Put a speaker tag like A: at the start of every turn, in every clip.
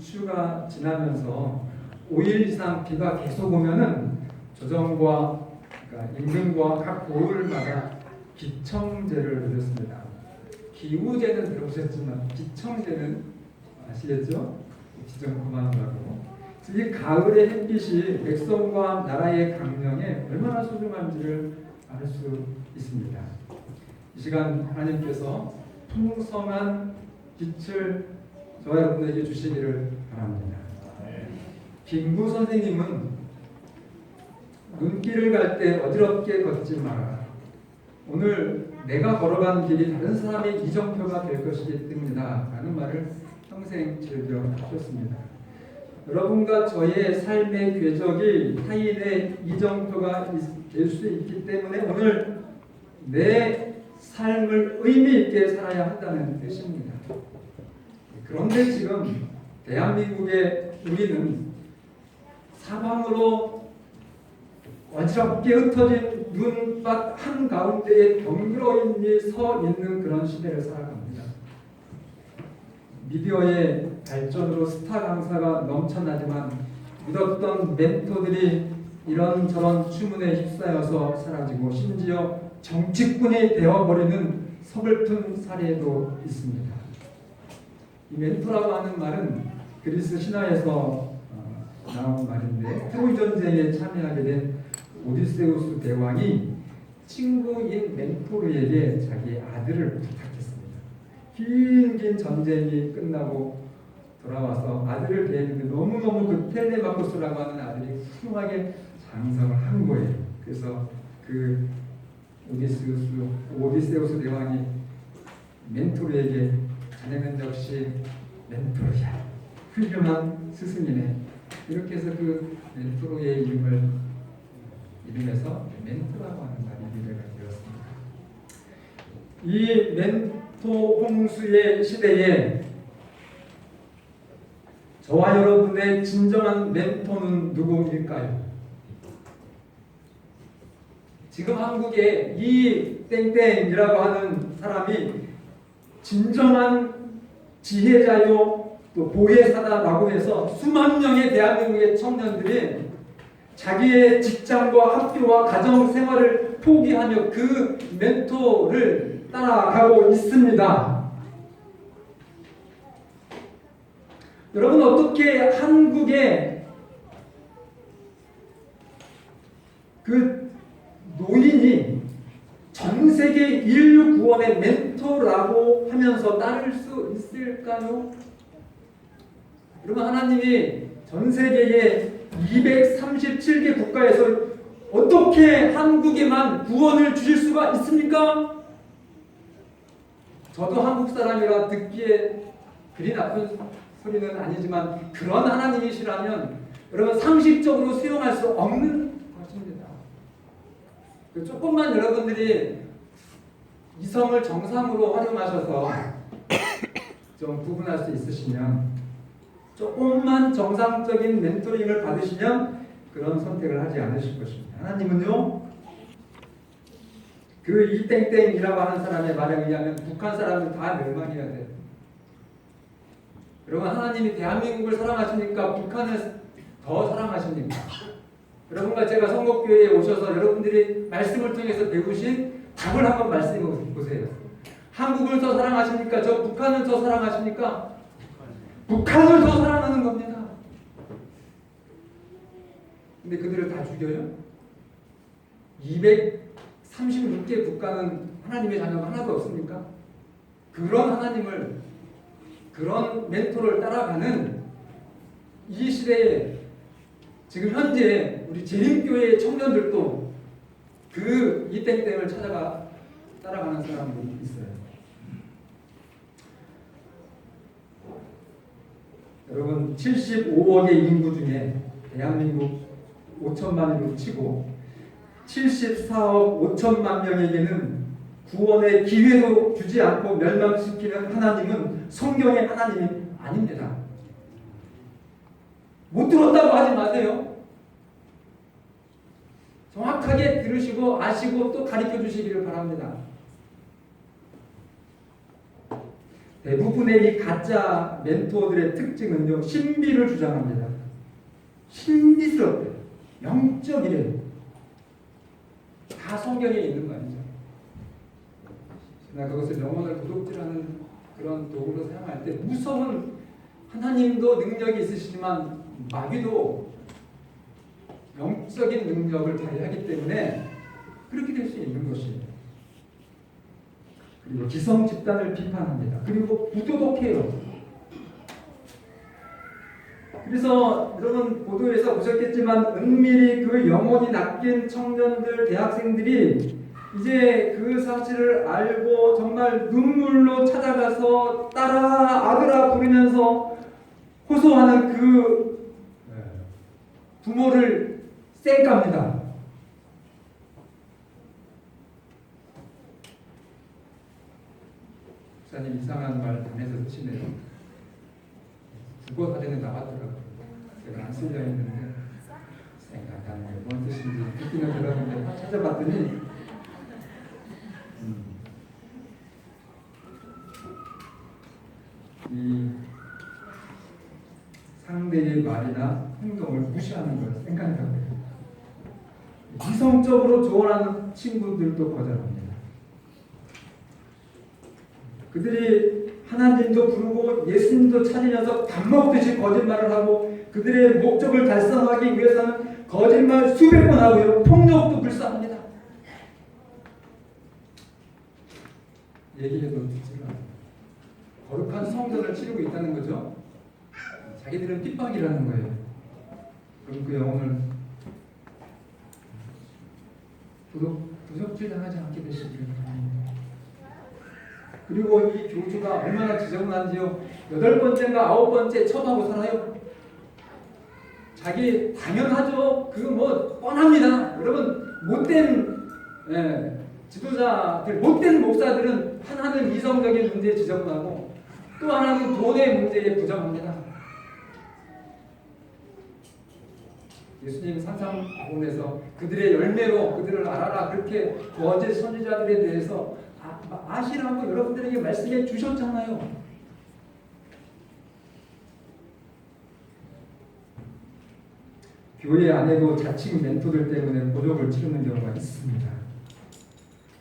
A: 주가 지나면서 5일 이상 비가 계속 오면은 조정과 그러니까 인근과 각 고을마다 기청제를 드렸습니다. 기우제는 들어보셨지만 기청제는 아시겠죠? 기청 그만하라고. 이 가을의 햇빛이 백성과 나라의 강령에 얼마나 소중한지를 알 수 있습니다. 이 시간 하나님께서 풍성한 빛을 저와 여러분에게 주시기를 바랍니다. 김구 선생님은 눈길을 갈 때 어지럽게 걷지 마라. 오늘 내가 걸어간 길이 다른 사람의 이정표가 될 것이기 때문이다 라는 말을 평생 즐겨 하셨습니다. 여러분과 저의 삶의 궤적이 타인의 이정표가 될 수 있기 때문에 오늘 내 삶을 의미 있게 살아야 한다는 뜻입니다. 그런데 지금 대한민국의 우리는 사방으로 어지럽게 흩어진 눈밭 한가운데에 덩그러니 서 있는 그런 시대를 살아갑니다. 미디어의 발전으로 스타 강사가 넘쳐나지만 믿었던 멘토들이 이런저런 추문에 휩싸여서 사라지고 심지어 정치꾼이 되어버리는 서글픈 사례도 있습니다. 이 멘토라고 하는 말은 그리스 신화에서 나온 말인데 트로이 전쟁에 참여하게 된 오디세우스 대왕이 친구인 멘토르에게 자기 아들을 부탁했습니다. 긴 전쟁이 끝나고 돌아와서 아들을 대했는데 너무너무 그 텔레마코스라고 하는 아들이 훌륭하게 장성을 한 거예요. 그래서 그 오디세우스 대왕이 멘토르에게 자네는 역시 멘토르야. 훌륭한 스승이네. 이렇게 해서 그 멘토르의 이름에서 멘토라고 하는 말이 유래가 되었습니다. 이 멘토 홍수의 시대에 저와 여러분의 진정한 멘토는 누구일까요? 지금 한국에 이 땡땡이라고 하는 사람이 진정한 지혜자요 또 보혜사다라고 해서 수만 명의 대한민국의 청년들이 자기의 직장과 학교와 가정 생활을 포기하며 그 멘토를 따라가고 있습니다. 여러분 어떻게 한국의 그 노인이 전 세계 인류 구원의 멘토라고 하면서 따를 수 있을까요? 여러분 하나님이 전 세계의 237개 국가에서 어떻게 한국에만 구원을 주실 수가 있습니까? 저도 한국 사람이라 듣기에 그리 나쁜 소리는 아니지만 그런 하나님이시라면 여러분 상식적으로 수용할 수 없는 것입니다. 조금만 여러분들이 이성을 정상으로 활용하셔서 좀 구분할 수 있으시면 조금만 정상적인 멘토링을 받으시면 그런 선택을 하지 않으실 것입니다. 하나님은요, 그 이땡땡이라고 하는 사람의 말에 의하면 북한 사람은 다 멸망해야 돼요. 여러분 하나님이 대한민국을 사랑하십니까? 북한을 더 사랑하십니까? 여러분과 제가 선곡교회에 오셔서 여러분들이 말씀을 통해서 배우신 답을 한번 말씀해 보세요. 한국을 더 사랑하십니까? 저 북한을 더 사랑하십니까? 북한을 더 사랑하는 겁니다. 근데 그들을 다 죽여요? 236개 국가는 하나님의 자녀가 하나도 없습니까? 그런 하나님을, 그런 멘토를 따라가는 이 시대에 지금 현재 우리 재림교회의 청년들도 그 이땡땡을 따라가는 사람들이 있어요. 여러분 75억의 인구 중에 대한민국 5천만으로 치고 74억 5천만 명에게는 구원의 기회도 주지 않고 멸망시키는 하나님은 성경의 하나님이 아닙니다. 못 들었다고 하지 마세요. 정확하게 들으시고 아시고 또 가르쳐 주시기를 바랍니다. 대부분의 이 가짜 멘토들의 특징은요, 신비를 주장합니다. 신비스럽대. 영적이래. 다 성경에 있는 거 아니죠. 그러나 그것을 영혼을 도둑질하는 그런 도구로 사용할 때 무서운, 하나님도 능력이 있으시지만 마귀도 영적인 능력을 발휘하기 때문에 그렇게 될 수 있는 것이에요. 그리고 기성 집단을 비판합니다. 그리고 부도덕해요. 그래서 여러분 보도에서 보셨겠지만 은밀히 그 영혼이 낚인 청년들, 대학생들이 이제 그 사실을 알고 정말 눈물로 찾아가서 딸아 아들아 부르면서 호소하는 그 부모를 쌩깝니다. 목사님 이상한 말 당해서 치네요. 국어 사전에 나왔더라고요. 제가 안 쓰려 했는데 생각하는 게 뭔 뜻인지 듣기는 들었는데 찾아봤더니 이 상대의 말이나 행동을 무시하는 걸 생각하는 거예요. 이성적으로 조언하는 친구들도 거절합니다. 그들이 하나님도 부르고 예수님도 찾으면서 밥 먹듯이 거짓말을 하고 그들의 목적을 달성하기 위해서는 거짓말 수백 번 하고요. 폭력도 불사합니다. 얘기해도 듣지를 않아요. 거룩한 성전을 치르고 있다는 거죠. 자기들은 핍박이라는 거예요. 그럼 그 영혼을 도적질 당하지 않게 되시기를 바랍니다. 그리고 이 교주가 얼마나 지저분한지요. 8번째인가 9번째 처음하고 살아요. 자기 당연하죠. 그거 뭐 뻔합니다. 여러분 못된 지도자들, 못된 목사들은 하나는 이성적인 문제에 지저분하고 또 하나는 돈의 문제에 부정합니다. 예수님 산상복음에서 그들의 열매로 그들을 알아라 그렇게 거짓 선지자들에 대해서 아시라고 여러분들에게 말씀해 주셨잖아요. 교회 안에도 자칭 멘토들 때문에 고독을 치르는 경우가 있습니다.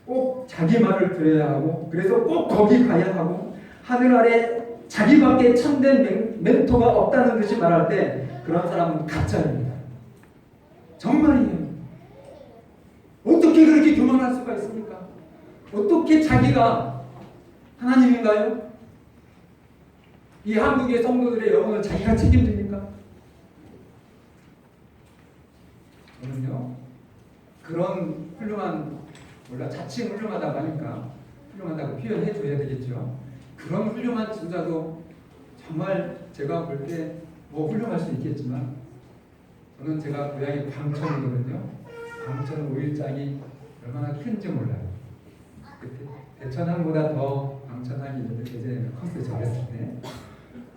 A: 꼭 자기 말을 들어야 하고 그래서 꼭 거기 가야 하고 하늘 아래 자기밖에 참된 멘토가 없다는 듯이 말할 때 그런 사람은 가짜입니다. 정말이에요. 어떻게 그렇게 교만할 수가 있습니까? 어떻게 자기가 하나님인가요? 이 한국의 성도들의 영혼을 자기가 책임집니까? 저는요 그런 훌륭한, 몰라 자칭 훌륭하다고 하니까 훌륭하다고 표현해 줘야 되겠죠. 그런 훌륭한 지도자도 정말 제가 볼 때 뭐 훌륭할 수 있겠지만 저는 제가 고향이 광천이거든요. 광천 5일장이 얼마나 큰지 몰라요. 대천항보다 더 광천항이 이제 컸어요. 저랬을 때.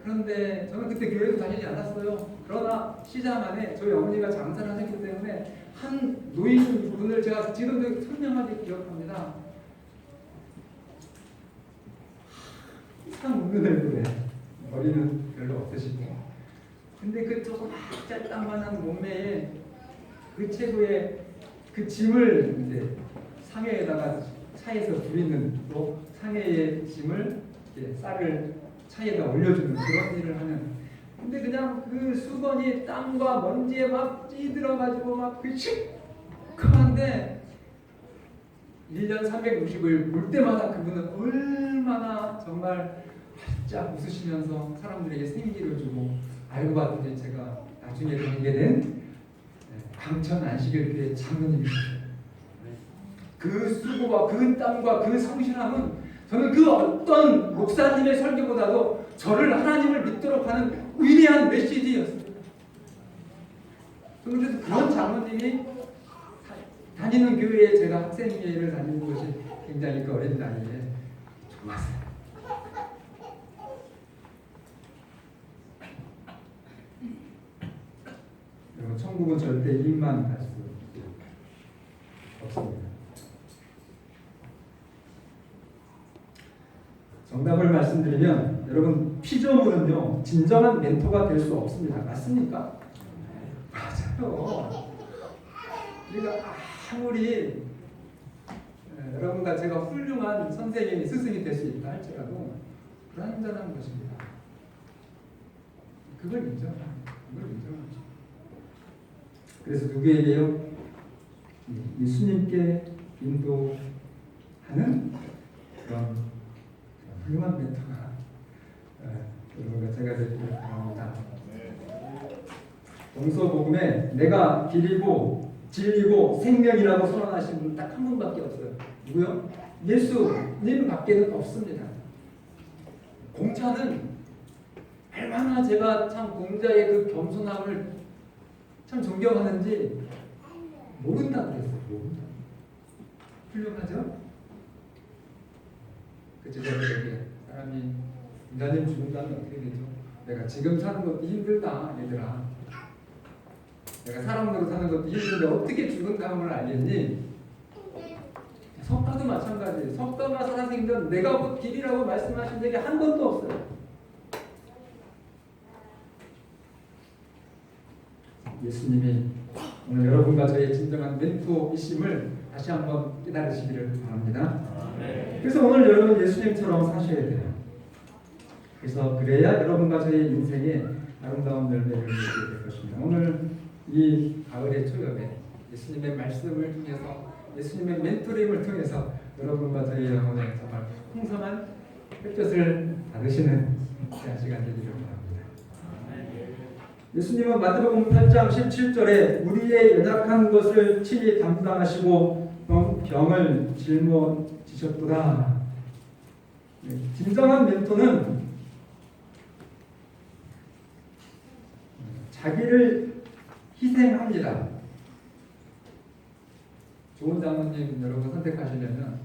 A: 그런데 저는 그때 교회도 다니지 않았어요. 그러나 시장 안에 저희 어머니가 장사를 하셨기 때문에 한 노인분을 제가 지금도 선명하게 기억합니다. 항상 웃는 얼굴에 머리는 별로 없으시고 근데 그 조금 짤딱만한 몸매에 그 체구에 그 짐을 이제 상해에다가 차에서 부리는 또 상해의 짐을 쌀을 차에다 올려주는 그런 일을 하는. 근데 그냥 그 수건이 땀과 먼지에 막 찌들어가지고 막 그 시커먼데 1년 365일 볼 때마다 그분은 얼마나 정말 활짝 웃으시면서 사람들에게 생기를 주고 알고 봤더니 제가 나중에 알게 된 광천 안식일교회 장로님이셨어요. 그 수고와 그 땀과 그 성실함은 저는 그 어떤 목사님의 설교보다도 저를 하나님을 믿도록 하는 위대한 메시지였습니다. 저는 그래서 그런 장로님이 다니는 교회에 제가 학생회를 다니는 것이 굉장히 그 어린 나이에 좋았어요. 천국은 절대 입만 갈 수 없습니다. 정답을 말씀드리면 아니면 여러분 피조물은요 진정한 멘토가 될 수 없습니다. 맞습니까? 맞아요. 우리가 아무리 여러분과 제가 훌륭한 선생님이 스승이 될 수 있다 할지라도 불완전한 것입니다. 그걸 인정하죠. 그래서 누구에게요? 예수님께 인도하는 그런 훌륭한 멘토가 여러분과 제가 되기를 바랍니다. 동서복음에 내가 길이고 진리고 생명이라고 선언하신 분 딱 한 분밖에 없어요. 누구요? 예수님 밖에는 없습니다. 공자는 얼마나 제가 참 공자의 그 겸손함을 참 존경하는지 모른다 그랬어요. 모른다. 훌륭하죠? 그 제자들에게 사람이 인간님 죽는다면 어떻게 되죠? 내가 지금 사는 것도 힘들다 얘들아. 내가 사람으로 사는 것도 힘든데 어떻게 죽은 다음을 알겠니? 석가도 마찬가지예요. 석가가 살아생전 내가 곧 길이라고 말씀하신 적이 한 번도 없어요. 예수님이 오늘 여러분과 저의 진정한 멘토이심을 다시 한번 깨달으시기를 바랍니다. 그래서 오늘 여러분 예수님처럼 사셔야 돼요. 그래서 그래야 여러분과 저의 인생에 아름다운 열매를 맺게 될 것입니다. 오늘 이 가을의 초엽에 예수님의 말씀을 통해서 예수님의 멘토링을 통해서 여러분과 저희 영혼에 정말 풍성한 햇볕을 받으시는 귀한 시간 되기를 바랍니다. 예수님은 마태복음 8장 17절에 우리의 연약한 것을 친히 담당하시고 병을 짊어지셨도다. 진정한 멘토는 자기를 희생합니다. 좋은 장모님 여러분 선택하시려면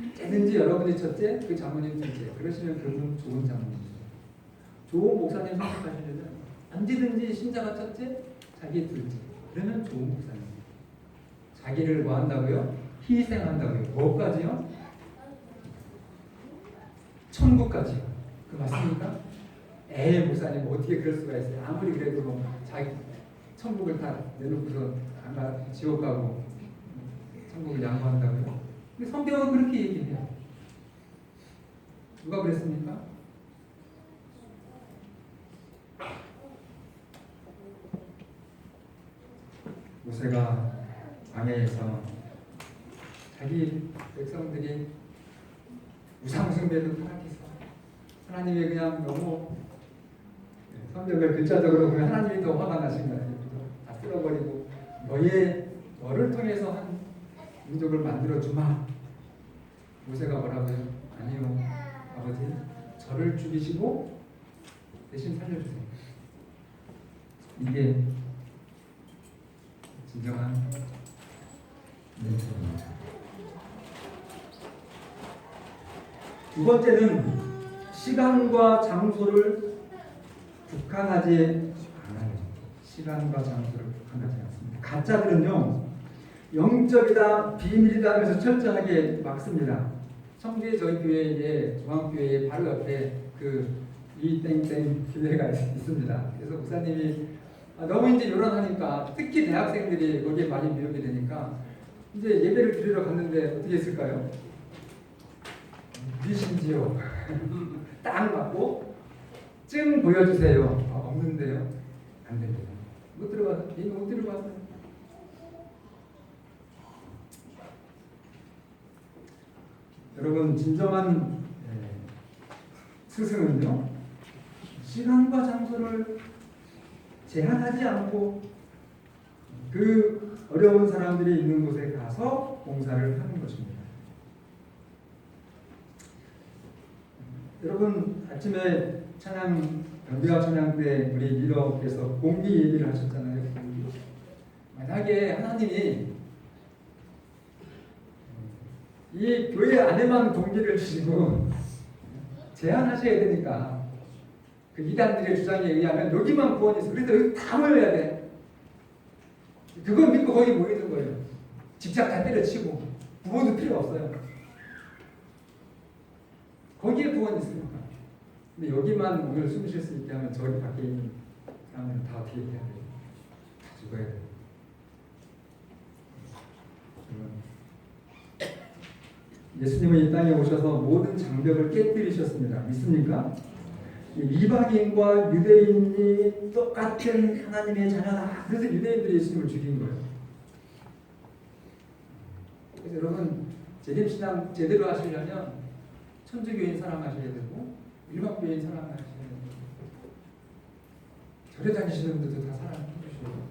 A: 언제든지 여러분이 첫째, 그 장모님 둘째. 그러시면 그분 좋은 장모님이죠. 좋은 목사님 선택하시려면 언제든지 신자가 첫째, 자기 둘째. 그러면 좋은 목사님. 자기를 뭐 한다고요? 희생한다고요. 뭐까지요? 천국까지요. 그 맞습니까? 에이 목사님 뭐 어떻게 그럴 수가 있어요. 아무리 그래도 뭐 자기 천국을 다 내놓고서 아마 지옥 가고 천국을 양보한다고요. 근데 성경은 그렇게 얘기해요. 누가 그랬습니까? 모세가 광야에서 자기 백성들이 우상숭배를 타락해서 하나님이 그냥 너무 성경을 글자적으로 보면 하나님이 더 화가 나신 것 같아요. 다 쓸어버리고 너를 통해서 한 민족을 만들어주마. 모세가 뭐라고요? 아니요 아버지 저를 죽이시고 대신 살려주세요. 이게 진정한 멘토입니다. 두 번째는 시간과 장소를 국한하지 않아요. 시간과 장소를 국한하지 않습니다. 가짜들은요 영적이다 비밀이다 하면서 철저하게 막습니다. 청주의 저희 교회에 중앙교회에 바로 옆에 그 이땡땡 교회가 있습니다. 그래서 목사님이 너무 이제 요란하니까 특히 대학생들이 거기에 많이 미혹이 되니까 이제 예배를 드리러 갔는데 어떻게 했을까요? 미신지요. 딱 맞고 증 보여주세요. 없는데요. 안 됩니다. 못 들어가서 이미 못 들어가서 여러분 진정한 스승은요 시간과 장소를 제한하지 않고 그 어려운 사람들이 있는 곳에 가서 봉사를 하는 것입니다. 여러분 아침에 찬양 연비학 찬양 때 우리 리더께서 공기 얘기를 하셨잖아요. 공기. 만약에 하나님이 이 교회 안에만 공기를 주시고 제한하셔야 되니까 그 이단들의 주장에 의하면 여기만 구원이 있어. 그래서 여기 다 모여야 돼. 그걸 믿고 거기 모이는 거예요. 직접 다 때려치고 부모도 필요 없어요. 거기에 구원이 있으니까. 근데 여기만 오늘 숨 쉴 수 있게 하면 저기 밖에 있는 사람들은 다 어떻게 해야 돼요? 다 죽어야 돼요. 예수님은 이 땅에 오셔서 모든 장벽을 깨뜨리셨습니다. 믿습니까? 이방인과 유대인이 똑같은 하나님의 자녀다. 그래서 유대인들이 예수님을 죽인 거예요. 그래서 여러분 재림신앙 제대로 하시려면 천주교인 사람 하셔야 되고 일반교인 사람 하셔야 되고 절에 다니시는 분들도 다 사랑해 주셔야 돼요.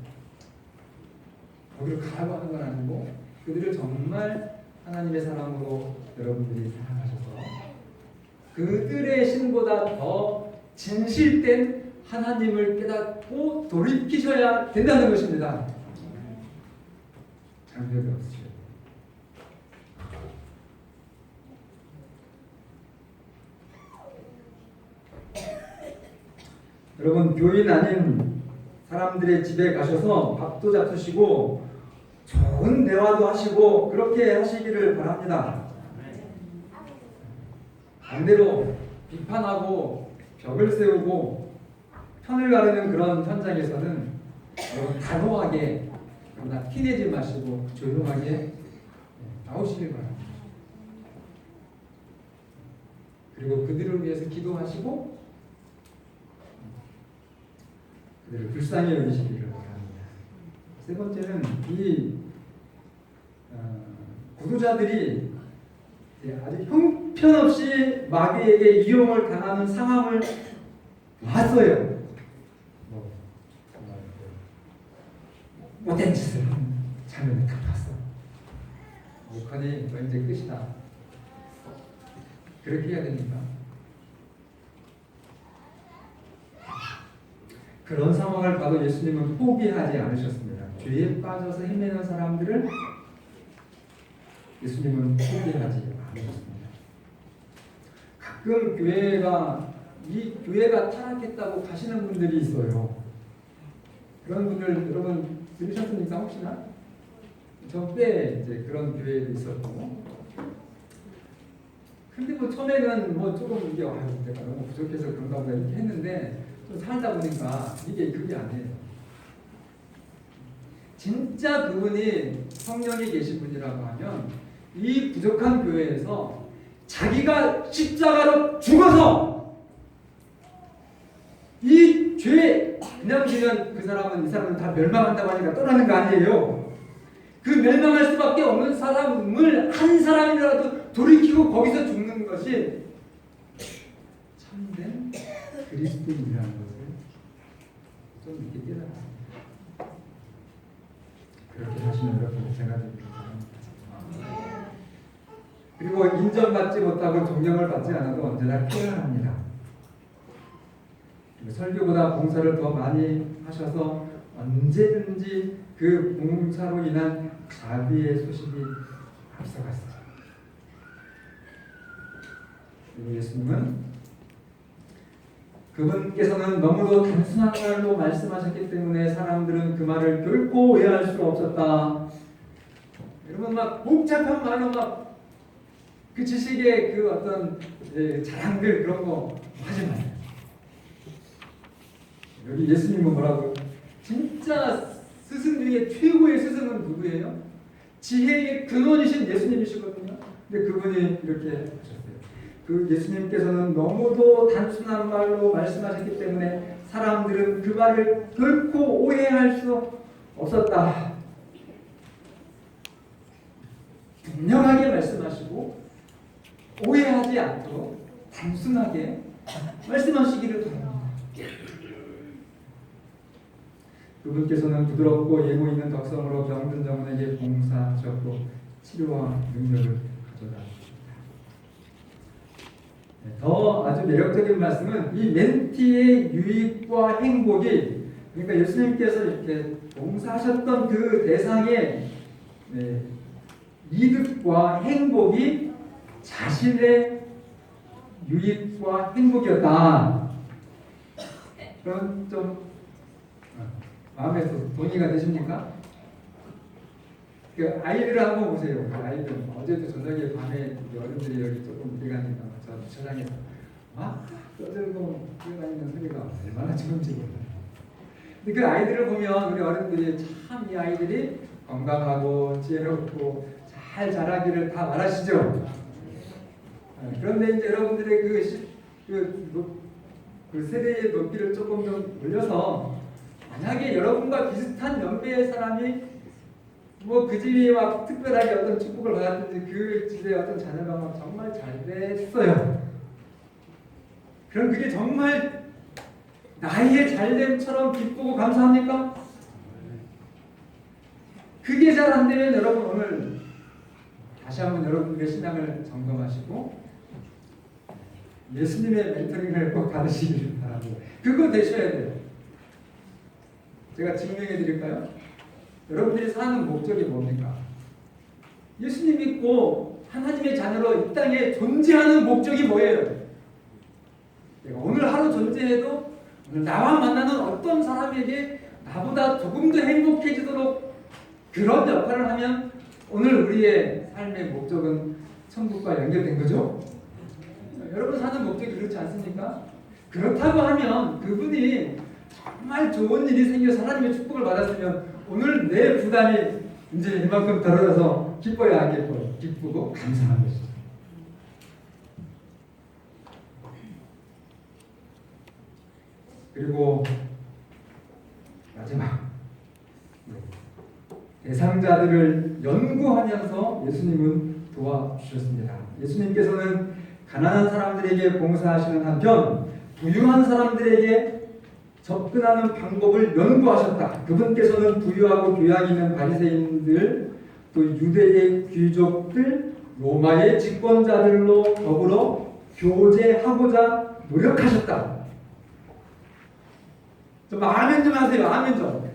A: 거기를 가라고 하는 건 아니고 그들을 정말 하나님의 사랑으로 여러분들이 사랑하셔서 그들의 신보다 더 진실된 하나님을 깨닫고 돌이키셔야 된다는 것입니다. 장벽이 없으셔야 돼요. 여러분 교인 아닌 사람들의 집에 가셔서 밥도 잡수시고 좋은 대화도 하시고 그렇게 하시기를 바랍니다. 반대로 비판하고 벽을 세우고 편을 가르는 그런 현장에서는 여러분 단호하게 그러나 티내지 마시고 조용하게 나오시길 바랍니다. 그리고 그들을 위해서 기도하시고 그들을 불쌍히 여기시기를 바랍니다. 세 번째는 이 구도자들이 아주 형편없이 마귀에게 이용을 당하는 상황을 봤어요. 못된 짓을 자면이 갚았어. 목하니 너 이제 끝이다. 그렇게 해야 됩니까? 그런 상황을 봐도 예수님은 포기하지 않으셨습니다. 죄에 빠져서 헤매는 사람들을 예수님은 포기하지 않으셨습니다. 가끔 이 교회가 타락했다고 가시는 분들이 있어요. 그런 분들 여러분 들으셨습니까? 혹시나? 저 때 이제 그런 교회도 있었고, 근데 뭐 처음에는 뭐 조금 이게 내가 너무 부족해서 그런가 보다 이렇게 했는데 좀 살다 보니까 이게 그게 아니에요. 진짜 그분이 성령이 계신 분이라고 하면 이 부족한 교회에서 자기가 십자가로 죽어서 이 죄 그냥 지면 이 사람은 다 멸망한다고 하니까 떠나는 거 아니에요. 그 멸망할 수밖에 없는 사람을 한 사람이라도 돌이키고 거기서 죽는 것이 참된 그리스도인이라는 것을 좀 이렇게 깨달았습니다. 그렇게 사시는 여러분 제가 드립니다. 그리고 인정받지 못하고 존경을 받지 않아도 언제나 피어납니다. 설교보다 봉사를 더 많이 하셔서 언제든지 그 봉사로 인한 자비의 소식이 앞서갔어요. 그리고 예수님은 그분께서는 너무도 단순한 말로 말씀하셨기 때문에 사람들은 그 말을 결코 오해할 수 없었다. 여러분 막 복잡한 말로 막 그 지식의 그 어떤 자랑들 그런 거 하지 마세요. 여기 예수님은 뭐라고? 진짜 스승 중에 최고의 스승은 누구예요? 지혜의 근원이신 예수님이시거든요. 근데 그분이 이렇게 하셨어요. 그 예수님께서는 너무도 단순한 말로 말씀하셨기 때문에 사람들은 그 말을 결코 오해할 수 없었다. 분명하게 말씀하시고 오해하지 않도록 단순하게 말씀하시기를 바랍니다. 그분께서는 부드럽고 예고 있는 덕성으로 병든 영혼에게 봉사하셨고 치료와 능력을 가져다 주셨다. 더 아주 매력적인 말씀은 이 멘티의 유익과 행복이 그러니까 예수님께서 이렇게 봉사하셨던 그 대상의 이득과 행복이 자신의 유익과 행복이었다. 그럼 좀 마음에 동의가 되십니까? 그 아이들을 한번 보세요. 그 아이들 어제도 저녁에 밤에 어른들이 여기 조금 늦게 가니까 저 주차장에서 막 떠들고 뛰어다니는 소리가 얼마나 좋은지 몰라요. 근데 그 아이들을 보면 우리 어른들이 참 이 아이들이 건강하고 지혜롭고 잘 자라기를 다 바라시죠. 그런데 이제 여러분들의 그 세대의 높이를 조금 좀 올려서 만약에 여러분과 비슷한 연배의 사람이 뭐 그 집이 막 특별하게 어떤 축복을 받았든지 그 집의 어떤 자녀가 막 정말 잘 됐어요. 그럼 그게 정말 나의 잘됨처럼 기쁘고 감사합니까? 그게 잘 안 되면 여러분 오늘 다시 한번 여러분들의 신앙을 점검하시고 예수님의 멘토링을 꼭 받으시길 바랍니다. 그거 되셔야 돼요. 제가 증명해 드릴까요? 여러분들이 사는 목적이 뭡니까? 예수님 믿고 하나님의 자녀로 이 땅에 존재하는 목적이 뭐예요? 내가 오늘 하루 존재해도 오늘 나와 만나는 어떤 사람에게 나보다 조금 더 행복해지도록 그런 역할을 하면 오늘 우리의 삶의 목적은 천국과 연결된 거죠. 여러분 사는 목적이 그렇지 않습니까? 그렇다고 하면 그분이 정말 좋은 일이 생겨서 하나님의 축복을 받았으면 오늘 내 부담이 이제 이만큼 덜어져서 기뻐야 안 기뻐요? 기쁘고 감사한 것이죠. 그리고 마지막 대상자들을 연구하면서 예수님은 도와주셨습니다. 예수님께서는 가난한 사람들에게 봉사하시는 한편 부유한 사람들에게 접근하는 방법을 연구하셨다. 그분께서는 부유하고 교양 있는 바리새인들, 또 유대의 귀족들, 로마의 집권자들로 더불어 교제하고자 노력하셨다. 좀 아멘 좀 하세요. 아멘 좀.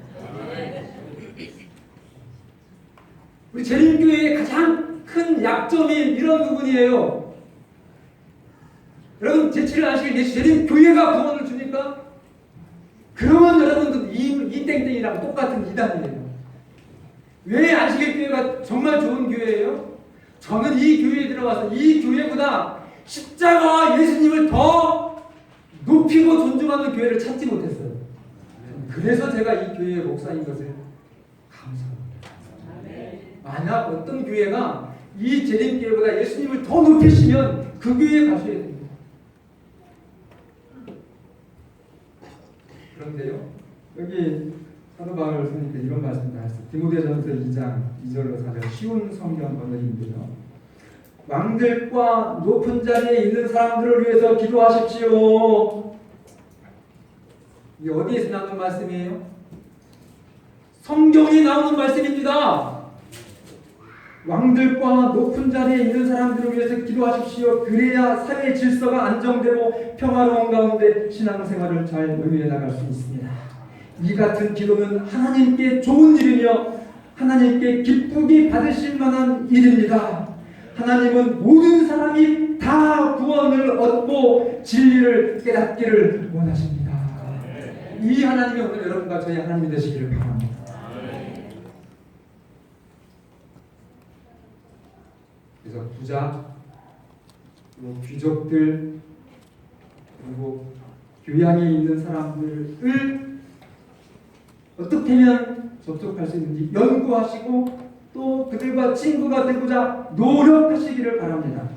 A: 우리 재림교회의 가장 큰 약점이 이런 부분이에요. 여러분 제치를 아시길 재림교회가 구원을 주니까 그러면 여러분도 이 땡땡이랑 똑같은 이단이에요. 왜 안식일교회가 정말 좋은 교회예요? 저는 이 교회에 들어가서 이 교회보다 십자가 예수님을 더 높이고 존중하는 교회를 찾지 못했어요. 그래서 제가 이 교회의 목사인 것을 감사합니다. 만약 어떤 교회가 이 재림교회보다 예수님을 더 높이시면 그 교회에 가셔야 됩니다. 그런데요, 여기 사도 바울 선생님께서 이런 말씀을 하셨어요. 디모데전서 2장 2절로 4절 쉬운 성경 번역인데요. 왕들과 높은 자리에 있는 사람들을 위해서 기도하십시오. 이게 어디에서 나오는 말씀이에요? 성경에 나오는 말씀입니다. 왕들과 높은 자리에 있는 사람들을 위해서 기도하십시오. 그래야 사회 질서가 안정되고 평화로운 가운데 신앙생활을 잘 의미해 나갈 수 있습니다. 이 같은 기도는 하나님께 좋은 일이며 하나님께 기쁘게 받으실 만한 일입니다. 하나님은 모든 사람이 다 구원을 얻고 진리를 깨닫기를 원하십니다. 이 하나님이 오늘 여러분과 저희 하나님이 되시기를 바랍니다. 그래서 부자, 그리고 귀족들, 그리고 교양이 있는 사람들을 어떻게 하면 접촉할 수 있는지 연구하시고 또 그들과 친구가 되고자 노력하시기를 바랍니다.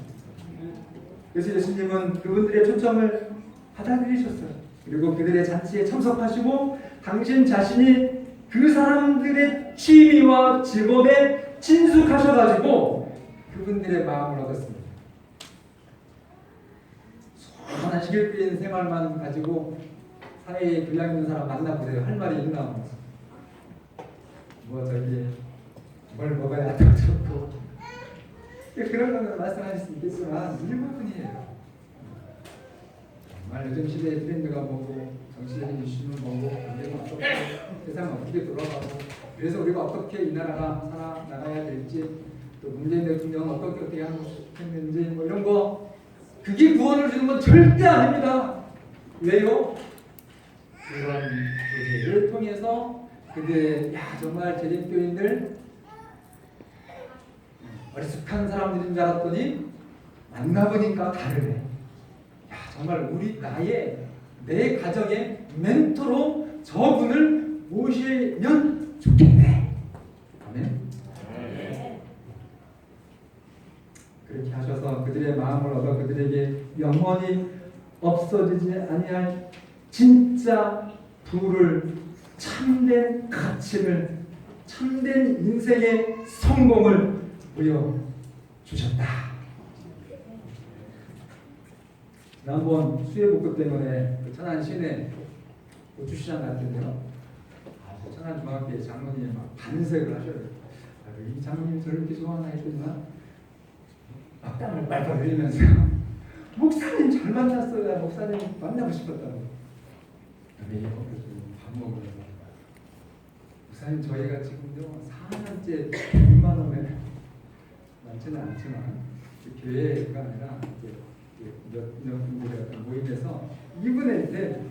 A: 그래서 예수님은 그분들의 초청을 받아들이셨어요. 그리고 그들의 잔치에 참석하시고 당신 자신이 그 사람들의 취미와 직업에 친숙하셔가지고 그분들의 마음을 얻었습니다. 소원한 시길비인 생활만 가지고 사회에 교양 있는 사람 만나보세요. 할 말이 있나? 뭐 저기 뭘 먹어야 더 좋고 그런 거는 말씀하실 수 있겠지만 일부분이에요. 정말 요즘 시대의 트렌드가 뭐고 정치적인 이슈는 뭐고 관계가 어떻고 세상 어떻게 돌아가고 그래서 우리가 어떻게 이 나라가 살아나가야 될지 또 문재인 대통령은 어떻게 하고 싶겠는지 뭐 이런 거 그게 구원을 주는 건 절대 아닙니다. 왜요? 그런 교제를 통해서 그들 정말 재림교인들 어리숙한 사람들인 줄 알았더니 만나보니까 다르네. 정말 내 가정의 멘토로 저분을 모시면 좋겠네. 아멘. 그렇게 하셔서 그들의 마음을 얻어 그들에게 영원히 없어지지 아니할 진짜 부를, 참된 가치를, 참된 인생의 성공을 보여주셨다. 지난번 수해복구 때문에 천안 시내 고추시장 갔는데요. 천안 중학교에 장로님이 막 반색을 하셔요. 이 장로님 저를 이렇게 좋아하나 했더니 막 땀을 빨빨 흘리면서 목사님 잘 만났어요. 목사님 만나고 싶었다고. 그래서 밥 먹으러 목사님 저희가 지금요 4년째 6만 원에 많지는 않지만 교회가 아니라 몇 분들이 모임에서 이분한테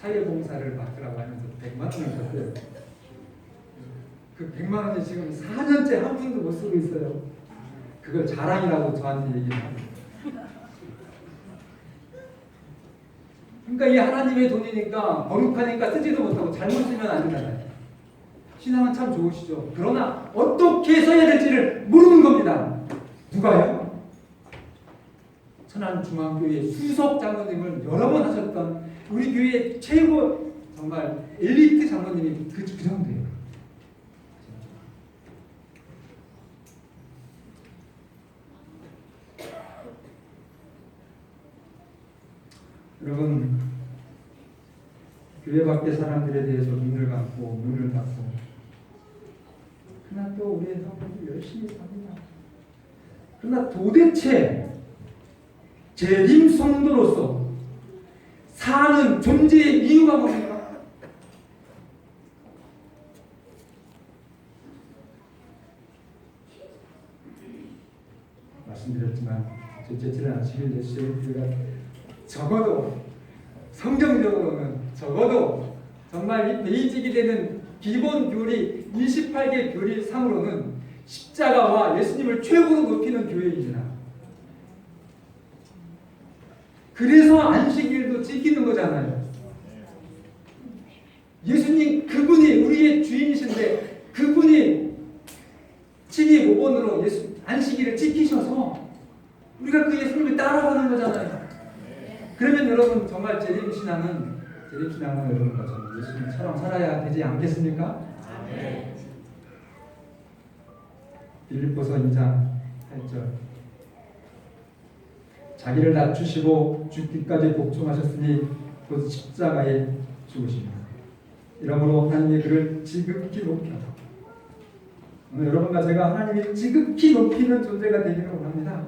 A: 사회봉사를 받으라고 하면서 100만 원을 줬대요. 그 100만 원이 지금 4년째 한 푼도 못 쓰고 있어요. 그걸 자랑이라고 저한테 얘기를 합니다. 그러니까 이 하나님의 돈이니까 거룩하니까 쓰지도 못하고 잘못 쓰면 안 된다잖아요. 신앙은 참 좋으시죠. 그러나 어떻게 써야 될지를 모르는 겁니다. 누가요? 천안중앙교회 수석 장로님을 여러 번 하셨던 우리 교회 최고 정말 엘리트 장로님이 그 정도예요. 여러분, 교회 밖의 사람들에 대해서 눈을 감고 문을 닫고 그러나 또 우리의 성도들 열심히 삽니다. 그러나 도대체 재림 성도로서 사는 존재의 이유가 뭡니까? 말씀드렸지만 제7일 아침일 예수의 우리가 적어도 성경적으로는 적어도 정말 이 베이직이 되는 기본 교리 28개 교리 상으로는 십자가와 예수님을 최고로 높이는 교회입니다. 그래서 안식일도 지키는 거잖아요. 예수님 그분이 우리의 주인이신데 그분이 친히 모본으로 안식일을 지키셔서 우리가 그 예수님을 따라가는 거잖아요. 그러면 여러분 정말 재림신앙은 여러분과 저는 예수님처럼 살아야 되지 않겠습니까? 네. 빌립보서 2장 8절 자기를 낮추시고 죽기까지 복종하셨으니 곧 십자가에 죽으십니다. 이러므로 하나님의 그를 지극히 높여 오늘 여러분과 제가 하나님이 지극히 높이는 존재가 되기를 원합니다.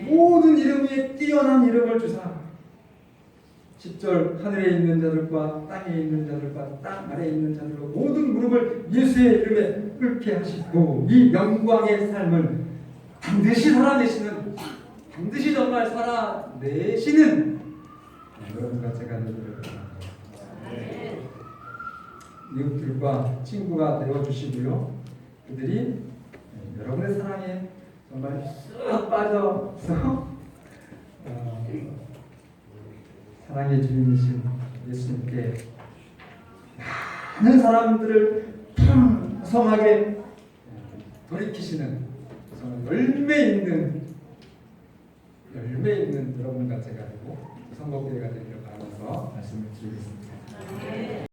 A: 모든 이름 위에 뛰어난 이름을 주사 10절 하늘에 있는 자들과 땅에 있는 자들과 땅 아래에 있는 자들과 모든 무릎을 예수의 이름에 꿇게 하시고 이 영광의 삶을 반드시 살아내시는 반드시 정말 살아내시는 여러분과 제가 되기를 바랍니다. 이웃들과 친구가 되어주시고요. 그들이 여러분의 사랑에 정말 쏙 빠져서 사랑의 주인이신 예수님께 많은 사람들을 풍성하게 돌이키시는 정말 열매 있는 여러분과 제가 되고 선거교회가 되기를 바라면서 말씀을 드리겠습니다.